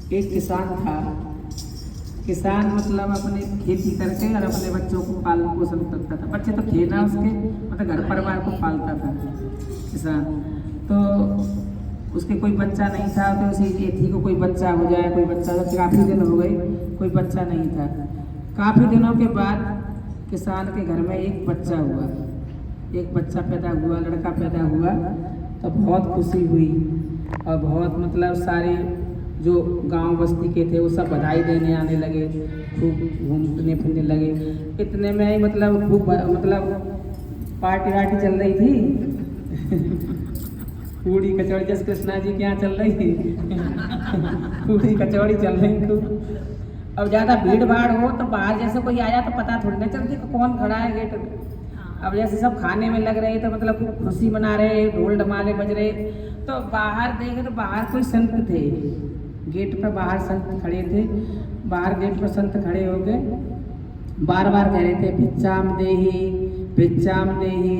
एक किसान था। किसान मतलब अपने खेती करके और अपने बच्चों को पालन पोषण करता था। बच्चे तो थे ना उसके, मतलब घर परिवार को पालता था किसान। तो उसके कोई बच्चा नहीं था, तो उसे ये थी कि कोई बच्चा हो जाए, कोई बच्चा हो जाए। काफ़ी दिन हो गए, कोई बच्चा नहीं था। काफ़ी दिनों के बाद किसान के घर में एक बच्चा हुआ, एक बच्चा पैदा हुआ, लड़का पैदा हुआ। तो बहुत खुशी हुई और बहुत मतलब सारे जो गांव बस्ती के थे वो सब बधाई देने आने लगे, खूब घूमने फिरने लगे। इतने में ही मतलब खूब मतलब पार्टी वार्टी चल रही थी पूड़ी कचौड़ी, जैसे कृष्णा जी के यहाँ चल रही थी पूड़ी कचौड़ी चल रही खूब। अब ज़्यादा भीड़ भाड़ हो तो बाहर जैसे कोई आया तो पता थोड़ी ना चलती कि कौन खड़ा है गेट में। अब जैसे सब खाने में लग रहे तो मतलब खूब खुशी मना रहे, ढोल ढमाले बज रहे। तो बाहर देखे तो बाहर कोई संत थे, गेट पर बाहर संत खड़े थे। बाहर गेट पर संत खड़े हो गए, बार बार कह रहे थे भिक्षाम देही, भिक्षाम देही।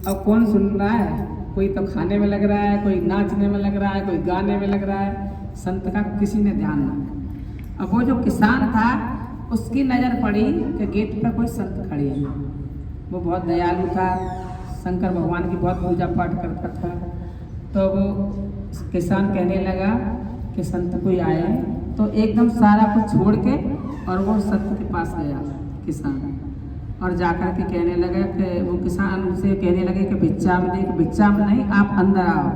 अब कौन सुन रहा है? कोई तो खाने में लग रहा है, कोई नाचने में लग रहा है, कोई गाने में लग रहा है। संत का किसी ने ध्यान ना। अब वो जो किसान था उसकी नज़र पड़ी कि गेट पर कोई संत खड़े हैं। वो बहुत दयालु था, शंकर भगवान की बहुत पूजा पाठ करता था। तो वो किसान कहने लगा कि संत कोई आए, तो एकदम सारा कुछ छोड़ के और वो संत के पास गया किसान, और जाकर के कहने लगा कि वो किसान उनसे कहने लगे कि भिक्षा में दे, भिक्षा में नहीं, आप अंदर आओ,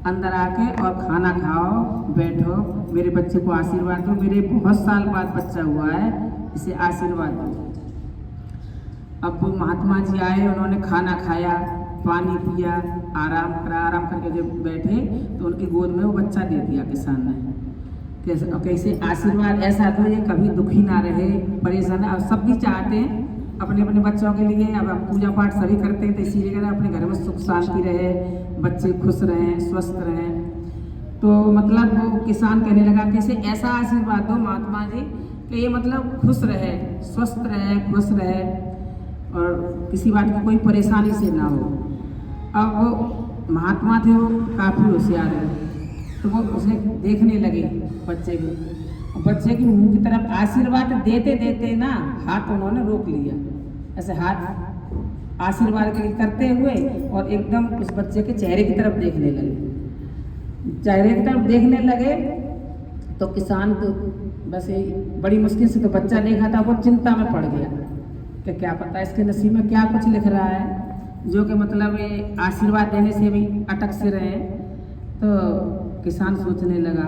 अंदर आके और खाना खाओ, बैठो, मेरे बच्चे को आशीर्वाद दो, मेरे बहुत साल बाद बच्चा हुआ है, इसे आशीर्वाद दो। अब वो महात्मा जी आए, उन्होंने खाना खाया, पानी पिया, आराम करा। आराम करके जब बैठे तो उनकी गोद में वो बच्चा दे दिया किसान ने। कैसे आशीर्वाद ऐसा दो ये कभी दुखी ना रहे, परेशान। अब सब भी चाहते हैं अपने अपने बच्चों के लिए। अब हम पूजा पाठ सभी करते हैं तो इसीलिए कहते हैं अपने घर में सुख शांति रहे, बच्चे खुश रहें, स्वस्थ रहें। तो मतलब वो किसान कहने लगा कैसे ऐसा आशीर्वाद दो महात्मा जी कि ये मतलब खुश रहे, स्वस्थ रहे, खुश रहे और किसी बात की कोई परेशानी से ना हो। अब वो महात्मा थे, वो काफ़ी होशियार है, तो वो उसे देखने लगे बच्चे को। बच्चे के मुंह की तरफ आशीर्वाद देते देते ना हाथ उन्होंने रोक लिया, ऐसे हाथ आशीर्वाद के करते हुए, और एकदम उस बच्चे के चेहरे की तरफ देखने लगे। चेहरे की तरफ देखने लगे तो किसान तो वैसे बड़ी मुश्किल से तो बच्चा देखा था, वो चिंता में पड़ गया कि क्या पता इसके नसीब में क्या कुछ लिख रहा है जो कि मतलब ये आशीर्वाद देने से भी अटक से रहे। तो किसान सोचने लगा,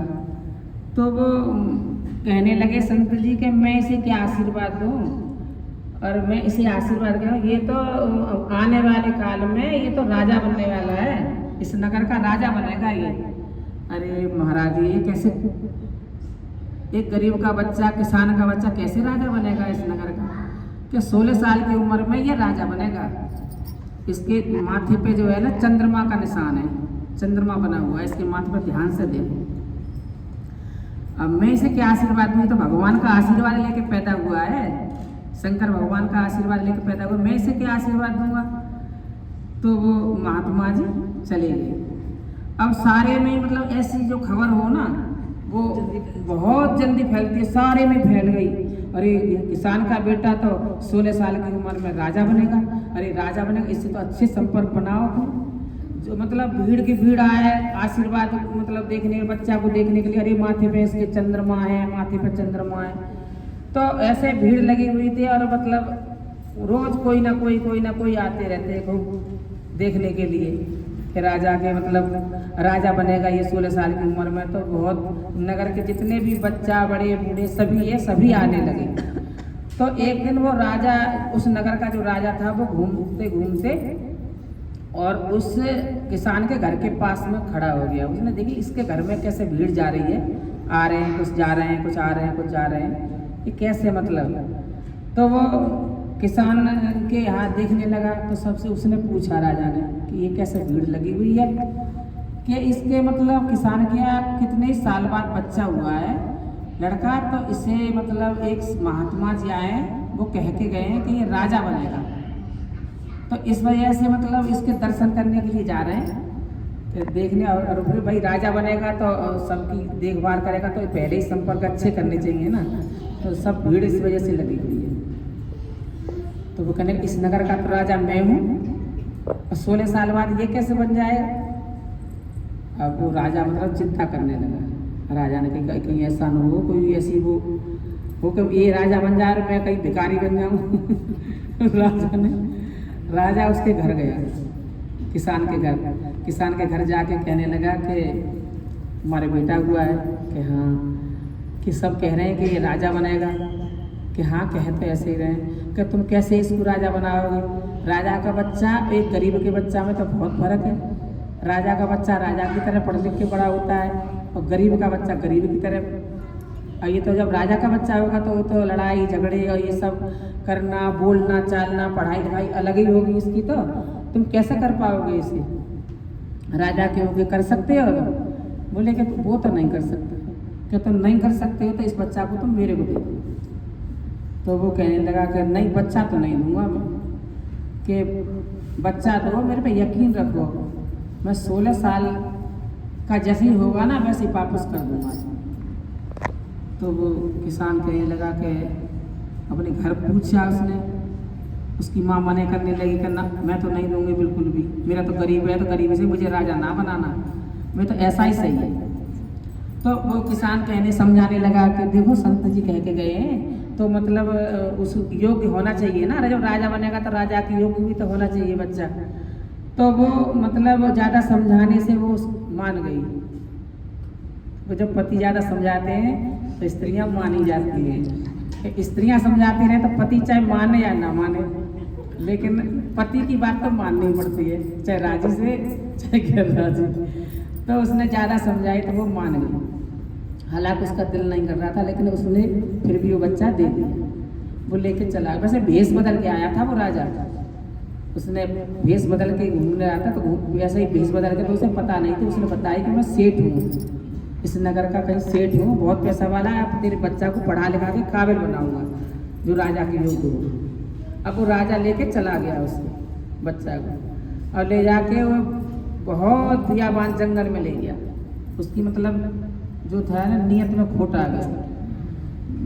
तो वो कहने लगे संत जी कि मैं इसे क्या आशीर्वाद दूँ, और मैं इसे आशीर्वाद दूँ, ये तो आने वाले काल में ये तो राजा बनने वाला है, इस नगर का राजा बनेगा ये। अरे महाराज ये कैसे, एक गरीब का बच्चा, किसान का बच्चा कैसे राजा बनेगा इस नगर का? कि 16 साल की उम्र में ये राजा बनेगा। इसके माथे पे जो है ना चंद्रमा का निशान है, चंद्रमा बना हुआ है इसके माथे पर, ध्यान से देखो। अब मैं इसे क्या आशीर्वाद दूँ? तो भगवान का आशीर्वाद लेके पैदा हुआ है, शंकर भगवान का आशीर्वाद लेके पैदा हुआ, मैं इसे क्या आशीर्वाद दूंगा? तो वो महात्मा जी चले गए। अब सारे में मतलब ऐसी जो खबर हो ना वो बहुत जल्दी फैलती है, सारे में फैल गई। अरे किसान का बेटा तो 16 साल की उम्र में राजा बनेगा, अरे राजा बनेगा, इससे तो अच्छे संपर्क बनाओ। जो मतलब भीड़ की भीड़ आए आशीर्वाद मतलब देखने, बच्चा को देखने के लिए। अरे माथे पे इसके चंद्रमा है, माथे पे चंद्रमा है। तो ऐसे भीड़ लगी हुई थी, और मतलब रोज कोई ना कोई आते रहते हैं खूब देखने के लिए कि राजा के मतलब राजा बनेगा ये 16 साल की उम्र में। तो बहुत नगर के जितने भी बच्चा बड़े बूढ़े सभी आने लगे। तो एक दिन वो राजा, उस नगर का जो राजा था, वो घूमते घूमते और उस किसान के घर के पास में खड़ा हो गया। उसने देखी इसके घर में कैसे भीड़ जा रही है, आ रहे हैं कुछ, जा रहे हैं कुछ, आ रहे हैं कुछ, जा रहे हैं, ये कैसे मतलब। तो वो किसान के यहाँ देखने लगा तो सबसे उसने पूछा राजा ने कि ये कैसे भीड़ लगी हुई है, कि इसके मतलब किसान के यहाँ कितने साल बाद बच्चा हुआ है लड़का। तो इसे मतलब एक महात्मा जी आए, वो कह के गए हैं कि ये राजा बनेगा, तो इस वजह से मतलब इसके दर्शन करने के लिए जा रहे हैं। देखने और फिर भाई राजा बनेगा तो सबकी देखभाल करेगा, तो पहले ही संपर्क अच्छे करने चाहिए ना, तो सब भीड़ इस वजह से लगी हुई है। तो वो कहने इस नगर का तो राजा मैं हूँ, 16 साल बाद ये कैसे बन जाए। अब वो राजा मतलब चिंता करने लगा। राजा ने कहा कहीं ऐसा न हो, कोई ऐसी वो हो कि ये राजा बन जाए और मैं कहीं भिखारी बन जाऊँ। राजा उसके घर गया, किसान के घर जाके कहने लगा कि हमारे बेटा हुआ है कि हाँ, कि सब कह रहे हैं कि ये राजा बनेगा, कि हाँ कहते ऐसे ही रहे, कि तुम कैसे इसको राजा बनाओगे। राजा का बच्चा एक गरीब के बच्चा में तो बहुत फर्क है। राजा का बच्चा राजा की तरह पढ़ लिख के बड़ा होता है और गरीब का बच्चा गरीब की तरह। और ये तो जब राजा का बच्चा होगा तो लड़ाई झगड़े और ये सब करना, बोलना चालना, पढ़ाई लिखाई अलग ही होगी इसकी। तो तुम कैसे कर पाओगे इसे, राजा के होगे कर सकते हो। बोले कि वो तो नहीं कर सकते, कि तुम नहीं कर सकते हो तो इस बच्चा को तुम मेरे को दे दो। तो वो कहने लगा कि नहीं, बच्चा तो नहीं दूंगा मैं, कि बच्चा दो, मेरे पे यकीन रखो, मैं 16 साल का जैसे ही होगा ना वैसे ही वापस कर दूंगा। तो वो किसान कहने लगा कि अपने घर पूछा उसने, उसकी माँ मने करने लगी कि ना मैं तो नहीं दूंगी बिल्कुल भी, मेरा तो गरीब है, तो गरीबी से मुझे राजा ना बनाना, मैं तो ऐसा ही सही है। तो वो किसान कहने समझाने लगा कि देखो संत जी कह के गए हैं, तो मतलब उस योग्य होना चाहिए ना, जब राजा बनेगा तो राजा की योग्य भी तो होना चाहिए बच्चा। तो वो मतलब ज़्यादा समझाने से वो मान गई। वो जब पति ज़्यादा समझाते हैं तो स्त्रियां मानी जाती हैं। स्त्रियां समझाती रहे तो पति चाहे माने या ना माने, लेकिन पति की बात तो माननी पड़ती है, चाहे राजी से चाहे गैर राजी। तो उसने ज़्यादा समझाई तो वो मान गई। हालांकि उसका दिल नहीं कर रहा था, लेकिन उसने फिर भी वो बच्चा दे दिया। वो लेके चला, वैसे भेष बदल के आया था वो राजा, उसने भेष बदल के घूमने आया था। तो वैसे ही भेष बदल के, तो उसे पता नहीं था। उसने बताया कि मैं सेठ हूँ, इस नगर का कहीं सेठ हूँ, बहुत पैसा वाला है, अब तेरे बच्चा को पढ़ा लिखा के काबिल बनाऊंगा जो राजा के योग्य हो। अब वो राजा लेके चला गया उस बच्चा को, और ले जाके वो बहुत बियाबान जंगल में ले गया। उसकी मतलब जो था ना नियत में खोट आ गया।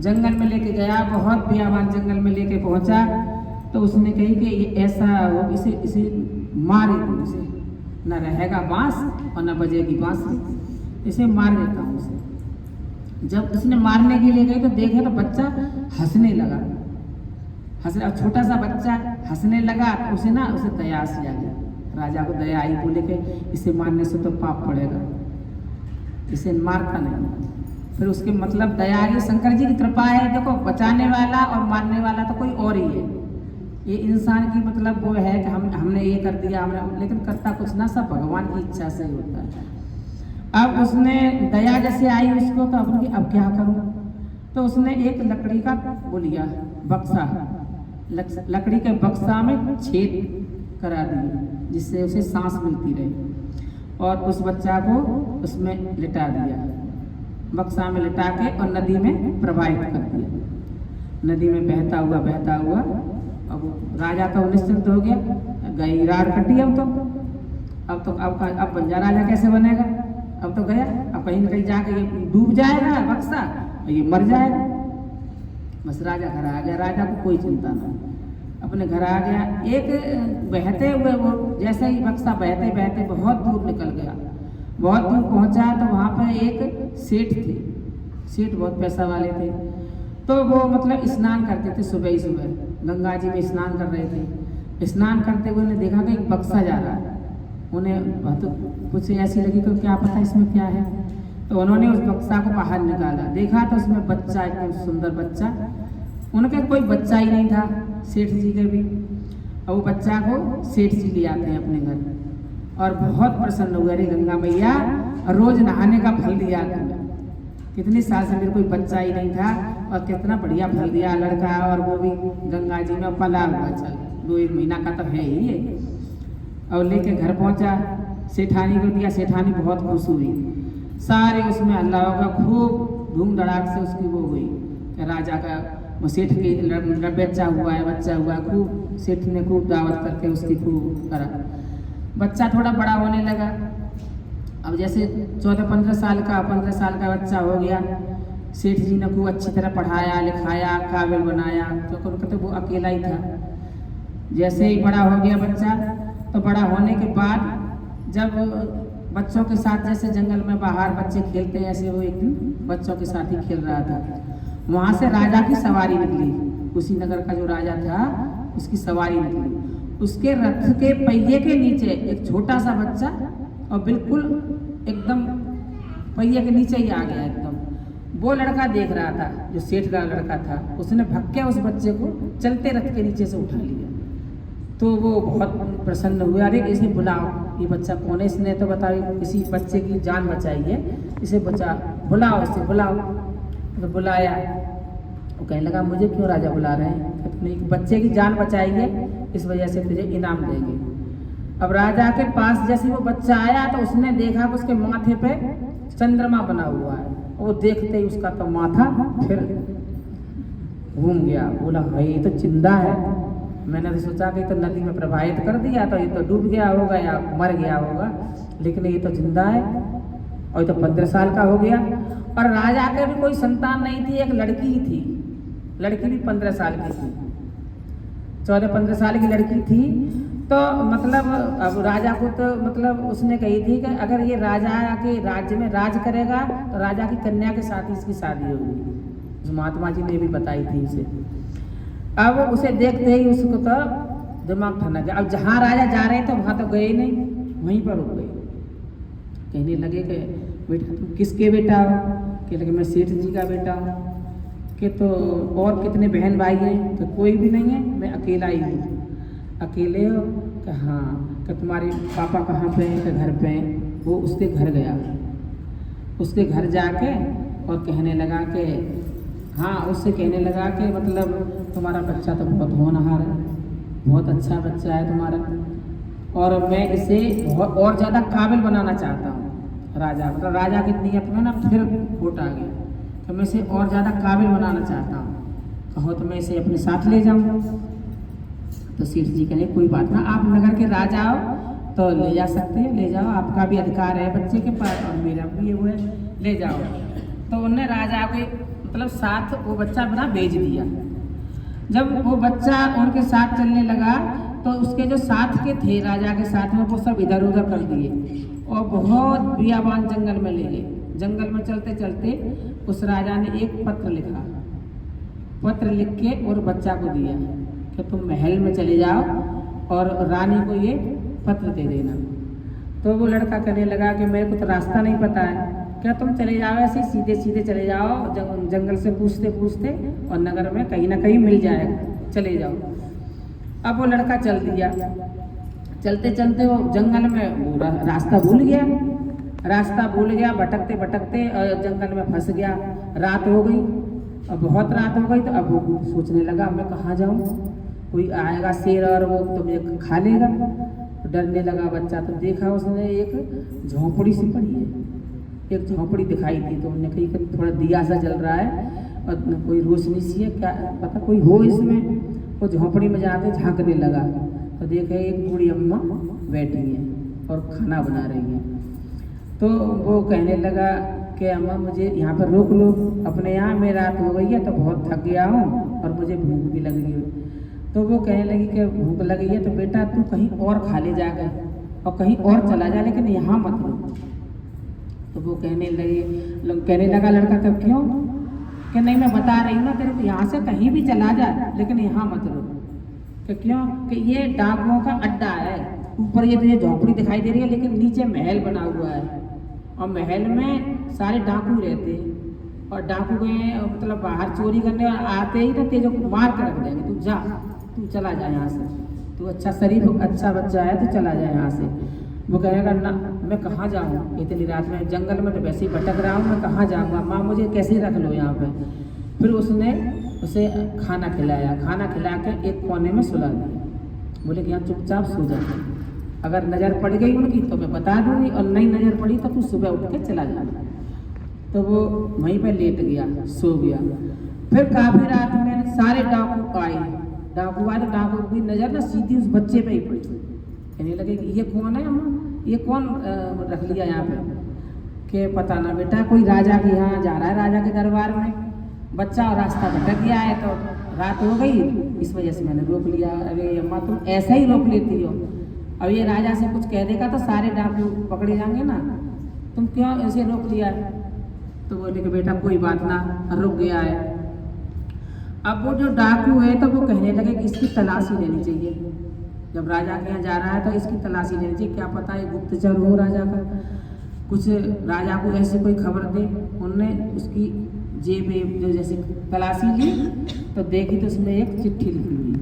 जंगल में लेके गया, बहुत बियाबान जंगल में लेके पहुंचा, तो उसने कही कि ये ऐसा हो, इसे मारे तुम, इसे न रहेगा बांस और न बजेगी बांसुरी, इसे मार देता हूँ उसे। जब उसने मारने के लिए गई तो देखे तो बच्चा हंसने लगा, अब छोटा सा बच्चा हंसने लगा, तो उसे दया से आ गया। राजा को दया आई, बोले कि इसे मारने से तो पाप पड़ेगा, इसे मारता नहीं। फिर उसके मतलब दया आई, शंकर जी की कृपा है। देखो बचाने वाला और मारने वाला तो कोई और ही है, ये इंसान की मतलब वो है कि हमने ये कर दिया, हमने, लेकिन करता कुछ ना, सब भगवान की इच्छा से होता है। अब उसने दया जैसे आई उसको, तो अब क्या करूं, तो उसने एक लकड़ी का वो लिया बक्सा, लकड़ी के बक्सा में छेद करा दिया जिससे उसे सांस मिलती रहे, और उस बच्चा को उसमें लिटा दिया, बक्सा में लिटा के, और नदी में प्रवाहित कर दिया। नदी में बहता हुआ अब राजा तो निश्चिंत हो गया, गई रात कटी। अब बंजा राजा कैसे बनेगा, अब तो गया, अब कहीं न कहीं जाके ये डूब जाएगा बक्सा और ये मर जाएगा। बस राजा घर आ गया, राजा को कोई चिंता नहीं, अपने घर आ गया। एक बहते हुए वो जैसे ही बक्सा बहते बहते बहुत दूर निकल गया, बहुत दूर पहुंचा तो वहाँ पर एक सेठ थे। सेठ बहुत पैसा वाले थे, तो वो मतलब स्नान करते थे सुबह ही सुबह, गंगा जी में स्नान कर रहे थे। स्नान करते हुए उन्हें देखा कि एक बक्सा जा रहा है। उन्हें बात कुछ ऐसी लगी कि क्या पता इसमें क्या है, तो उन्होंने उस बक्सा को बाहर निकाला, देखा तो उसमें बच्चा, एकदम सुंदर बच्चा। उनके कोई बच्चा ही नहीं था सेठ जी के भी, और वो बच्चा को सेठ जी ले आते हैं अपने घर और बहुत प्रसन्न हुए, अरे गंगा मैया रोज नहाने का फल दिया तुमने, कितने साल से मेरे कोई बच्चा ही नहीं था और कितना बढ़िया फल दिया लड़का, और वो भी गंगा जी में पला हुआ, चल 2-1 महीना का तो है ही है। और लेके घर पहुंचा, सेठानी को दिया, सेठानी बहुत खुश हुई, सारे उसमें हल्ला होगा, खूब धूम धड़ाक से उसकी वो हुई कि राजा का सेठ के बच्चा हुआ है, खूब सेठ ने खूब दावत करके उसकी खूब करा। बच्चा थोड़ा बड़ा होने लगा अब जैसे 14-15 साल का 15 साल का बच्चा हो गया, सेठ जी ने खूब अच्छी तरह पढ़ाया लिखाया काबिल बनाया, तो उनका तो वो अकेला ही था। जैसे ही बड़ा हो गया बच्चा, तो बड़ा होने के बाद जब बच्चों के साथ जैसे जंगल में बाहर बच्चे खेलते हैं, ऐसे वो एक दिन बच्चों के साथ ही खेल रहा था। वहाँ से राजा की सवारी निकली, उसी नगर का जो राजा था उसकी सवारी निकली। उसके रथ के पहिए के नीचे एक छोटा सा बच्चा, और बिल्कुल एकदम पहिए के नीचे ही आ गया एकदम। वो लड़का देख रहा था, जो सेठ का लड़का था, उसने भग के उस बच्चे को चलते रथ के नीचे से उठा लिया। तो वो बहुत प्रसन्न हुआ, अरे इसे बुलाओ, ये बच्चा कौन है, इसने तो बताओ किसी बच्चे की जान बचाई है, इसे बुलाओ, इसे बुलाओ। तो बुलाया, वो कहने लगा मुझे क्यों राजा बुला रहे हैं, तो तुमने एक बच्चे की जान बचाई है, इस वजह से तुझे इनाम देंगे। अब राजा के पास जैसे वो बच्चा आया, तो उसने देखा कि उसके माथे पे चंद्रमा बना हुआ है। वो देखते ही उसका तो माथा फिर घूम गया, बोला भाई ये तो जिंदा है। मैंने तो सोचा कि तो नदी में प्रवाहित कर दिया, तो ये तो डूब गया होगा या मर गया होगा, लेकिन ये तो जिंदा है, और ये तो 15 साल का हो गया। और राजा के भी कोई संतान नहीं थी, एक लड़की ही थी, लड़की भी 15 साल की थी, 14-15 साल की लड़की थी। तो मतलब अब राजा को तो मतलब उसने कही थी कि अगर ये राजा के राज्य में राज करेगा तो राजा की कन्या के साथ ही इसकी शादी होगी। उस महात्मा जी ने भी बताई थी उसे। अब उसे देखते ही उसको तो दिमाग ठनक गया। अब जहाँ राजा जा रहे थे वहाँ तो गए नहीं, वहीं पर रुक गए। कहने लगे कि बेटा तुम किसके बेटा हो, कहने लगे मैं सेठ जी का बेटा हूँ। कि तो और कितने बहन भाई हैं, तो कोई भी नहीं है, मैं अकेला ही हूँ। अकेले हो कि हाँ, कि तुम्हारे पापा कहाँ पे हैं, कि घर पे हैं। वो उसके घर गया, उसके घर जाके और कहने लगा कि हाँ, उससे कहने लगा कि मतलब तुम्हारा बच्चा तो बहुत होनहार है, बहुत अच्छा बच्चा है तुम्हारा, और मैं इसे और ज़्यादा काबिल बनाना चाहता हूँ। राजा मतलब राजा की नीयत में ना फिर खोट आ गया, तो मैं इसे और ज़्यादा काबिल बनाना चाहता हूँ, कहो तो मैं इसे अपने साथ ले जाऊँ। तो सेठ जी कहे कोई बात ना, आप नगर के राजा हो तो ले जा सकते हैं, ले जाओ, आपका भी अधिकार है बच्चे के पास और मेरा भी वो है, ले जाओ। तो उन्होंने राजा के मतलब साथ वो बच्चा बना भेज दिया। जब वो बच्चा उनके साथ चलने लगा तो उसके जो साथ के थे राजा के साथ में, वो सब इधर उधर कर दिए और बहुत बियाबान जंगल में ले गए। जंगल में चलते चलते उस राजा ने एक पत्र लिखा, पत्र लिख के और बच्चा को दिया कि तुम महल में चले जाओ और रानी को ये पत्र दे देना। तो वो लड़का कहने लगा कि मेरे को तो रास्ता नहीं पता है। क्या तुम चले जाओ ऐसे सीधे सीधे चले जाओ, जंगल से पूछते पूछते और नगर में कहीं ना कहीं मिल जाएगा, चले जाओ। अब वो लड़का चल दिया, चलते चलते वो जंगल में वो रास्ता भूल गया, रास्ता भूल गया, भटकते भटकते जंगल में फंस गया। रात हो गई, अब बहुत रात हो गई, तो अब वो सोचने लगा मैं कहाँ जाऊँ, कोई आएगा शेर और वो तो मुझे खा लेगा। डरने लगा बच्चा। तो देखा उसने एक झोंपड़ी सी पड़ी है, एक झोंपड़ी दिखाई दी, तो उन्होंने कही कि थोड़ा दिया सा जल रहा है और कोई रोशनी सी है, क्या पता कोई हो इसमें। वो झोंपड़ी में जाके झांकने लगा तो देखे एक बूढ़ी अम्मा बैठी है और खाना बना रही है। तो वो कहने लगा कि अम्मा मुझे यहाँ पर रोक लो, अपने यहाँ में रात हो गई है तो बहुत थक गया हूँ और मुझे भूख भी लग रही है। तो वो कहने लगी कि भूख लगी है तो बेटा तू कहीं और खा ले जाकर और कहीं और चला जा, लेकिन यहाँ मत रुक। तो वो कहने लगा लड़का कब क्यों, कि नहीं मैं बता रही हूँ ना तेरे को, यहाँ से कहीं भी चला जा लेकिन यहाँ मत रुक। कि क्यों, कि ये डाकुओं का अड्डा है, ऊपर ये तुझे झोंपड़ी दिखाई दे रही है लेकिन नीचे महल बना हुआ है और महल में सारे डाकू रहते हैं और डाकू गए मतलब बाहर चोरी करने और आते ही तो तेजो को मार कर रख देंगे। तू जा, तू चला जा यहाँ से, तू अच्छा शरीफ अच्छा बच्चा है तो चला जा यहाँ से। वो कहेगा ना मैं कहाँ जाऊँ, इतनी रात में जंगल में तो वैसे ही भटक रहा हूँ, मैं कहाँ जाऊँगा, माँ मुझे कैसे रख लो यहाँ पे। फिर उसने उसे खाना खिलाया, खाना खिला के एक कोने में सुला दिया। बोले कि यहाँ चुपचाप सो जा, अगर नज़र पड़ गई उनकी तो मैं बता दूँगी और नहीं नज़र पड़ी तो तू सुबह उठ के चला जाना। तो वो वहीं पर लेट गया, सो गया। फिर काफ़ी रात में सारे डाकू आए तो डाकू की नज़र ना सीधी उस बच्चे पे ही पड़ी। कहने लगे कि ये कौन है अम्मा, ये कौन रख लिया यहाँ पे? कि पता ना बेटा, कोई राजा के यहाँ जा रहा है, राजा के दरबार में, बच्चा और रास्ता भटक गया है, तो रात हो गई, इस वजह से मैंने रोक लिया। अरे अम्मा तुम ऐसा ही रोक लेती हो, अब ये राजा से कुछ कह देगा तो सारे डाकू पकड़े जाएंगे ना, तुम क्यों ऐसे रोक लिया? तो बोले कि बेटा कोई बात ना, रुक गया है। अब वो जो डाकू है तो वो कहने लगे कि इसकी तलाशी लेनी चाहिए, जब राजा के यहाँ जा रहा है तो इसकी तलाशी लेनी चाहिए, क्या पता है गुप्तचर हो राजा का, कुछ राजा को ऐसे कोई खबर दे। उनने उसकी जेब जो जैसे तलाशी ली तो देखी तो उसमें एक चिट्ठी लिखी हुई,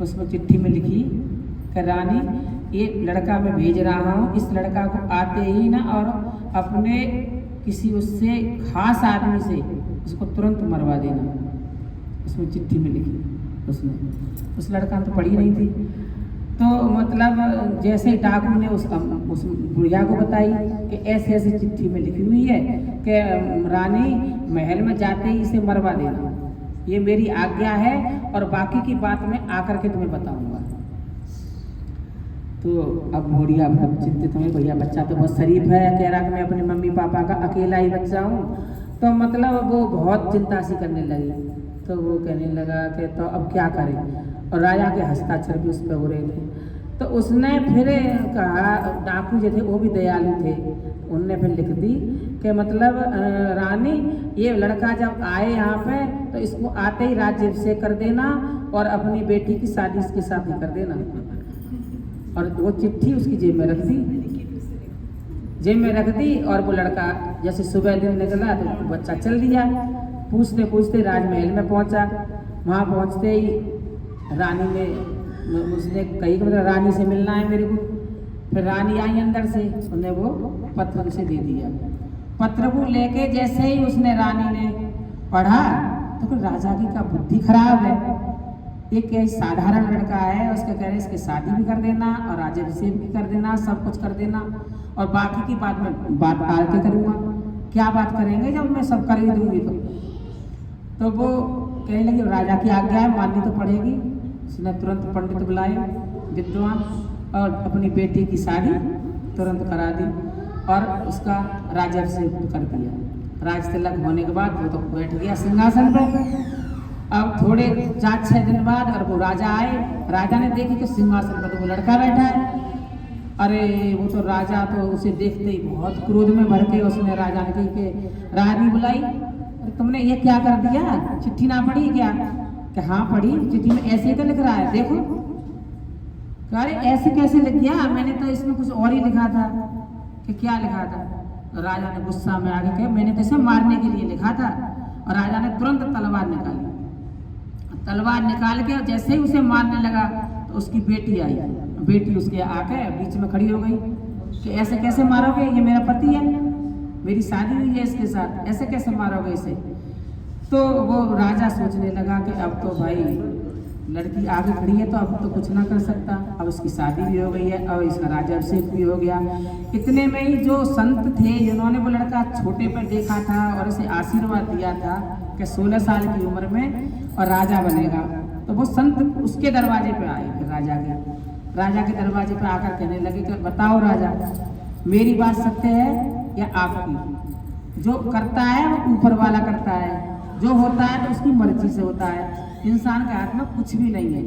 उसमें चिट्ठी में लिखी कि रानी ये लड़का मैं भेज रहा हूँ, इस लड़का को आते ही ना और अपने किसी उससे खास आदमी से उसको तुरंत मरवा देना। उसमें चिट्ठी में लिखी उसने, उस लड़का तो पढ़ी नहीं थी, तो मतलब जैसे डाकू ने उस बुढ़िया को बताई कि ऐसे ऐसे चिट्ठी में लिखी हुई है कि रानी महल में जाते ही इसे मरवा देना, ये मेरी आज्ञा है और बाकी की बात मैं आकर के तुम्हें बताऊंगा। तो अब बुढ़िया चिंतित हुई, भैया बच्चा तो बहुत शरीफ है, कह रहा कि मैं अपने मम्मी पापा का अकेला ही बच्चा हूँ, तो मतलब वो बहुत चिंता सी करने लगी। तो वो कहने लगा कि तो अब क्या करें, और राजा के हस्ताक्षर भी उस पर हो रहे थे। तो उसने फिर कहा, डाकू जो थे वो भी दयालु थे, उनने फिर लिख दी कि मतलब रानी ये लड़का जब आए यहाँ पे तो इसको आते ही राज्याभिषेक कर देना और अपनी बेटी की शादी इसके साथ ही कर देना। और वो चिट्ठी उसकी जेब में रख दी, जेब में रख दी, और वो लड़का जैसे सुबह दिन निकला तो बच्चा चल दिया। पूछते पूछते राजमहल में पहुंचा, वहाँ पहुँचते ही रानी ने उसने कही कि मतलब रानी से मिलना है मेरे को। फिर रानी आई अंदर से, उसने वो पत्र उसे दे दिया। पत्र को लेके जैसे ही उसने रानी ने पढ़ा तो फिर राजा की का बुद्धि खराब है, एक साधारण लड़का है, उसके कह रहे इसके शादी भी कर देना और राज्याभिषेक भी कर देना, सब कुछ कर देना, और बाकी की बात में बात आके करूँगा। क्या बात करेंगे जब मैं सब कर ही दूंगी? तो वो कहने लगी राजा की आज्ञा है, माननी तो पड़ेगी। उसने तुरंत पंडित बुलाए विद्वान और अपनी बेटी की शादी तुरंत करा दी और उसका राज्याभिषेक कर दिया। राज तिलक होने के बाद वो तो बैठ गया सिंहासन पर। अब थोड़े 4-6 दिन बाद और वो राजा आए, राजा ने देखी कि सिंहासन पर तो वो लड़का बैठा है। अरे वो तो राजा तो उसे देखते ही बहुत क्रोध में भर के उसने राजा ने कही कि रानी बुलाई, अरे तुमने ये क्या कर दिया, चिट्ठी ना पढ़ी क्या? कि हाँ पढ़ी, चिट्ठी में ऐसे तो लिख रहा है देखो। अरे ऐसे कैसे लिख गया, मैंने तो इसमें कुछ और ही लिखा था। कि क्या लिखा था? तो राजा ने गुस्सा में आगे कहा मैंने तो इसे मारने के लिए लिखा था। और राजा ने तुरंत तलवार निकाली, तलवार निकाल के जैसे ही उसे मारने लगा तो उसकी बेटी आई, बेटी उसके आके बीच में खड़ी हो गई कि ऐसे कैसे मारोगे, ये मेरा पति है, मेरी शादी हुई है इसके साथ, ऐसे कैसे मारोगे इसे? तो वो राजा सोचने लगा कि अब तो भाई लड़की आगे खड़ी है तो अब तो कुछ ना कर सकता, अब इसकी शादी भी हो गई है और इसका राज्याभिषेक भी हो गया। इतने में ही जो संत थे जिन्होंने वो लड़का छोटे पर देखा था और उसे आशीर्वाद दिया था कि 16 साल की उम्र में और राजा बनेगा, तो वो संत उसके दरवाजे पे आए। फिर राजा के दरवाजे पे आकर कहने लगे कि बताओ राजा, मेरी बात सत्य है या आपकी? जो करता है वो ऊपर वाला करता है, जो होता है तो उसकी मर्जी से होता है। इंसान के हाथ में कुछ भी नहीं है,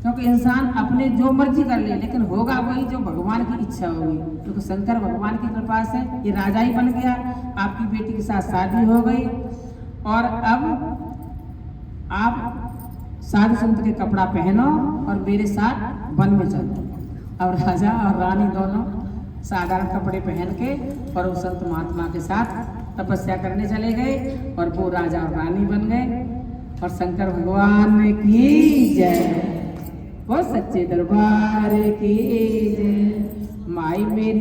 क्योंकि इंसान अपने जो मर्जी कर ले, लेकिन होगा वही जो भगवान की इच्छा होगी। क्योंकि शंकर भगवान की कृपा से ये राजा ही बन गया, आपकी बेटी के साथ शादी हो गई और अब आप साधु संत के कपड़ा पहनो और मेरे साथ वन में चलो। अब राजा और रानी दोनों साधारण कपड़े पहन के और उस संत महात्मा के साथ तपस्या करने चले गए और वो राजा और रानी बन गए। और शंकर भगवान की जय, वो सच्चे दरबार की जय। माई मेरी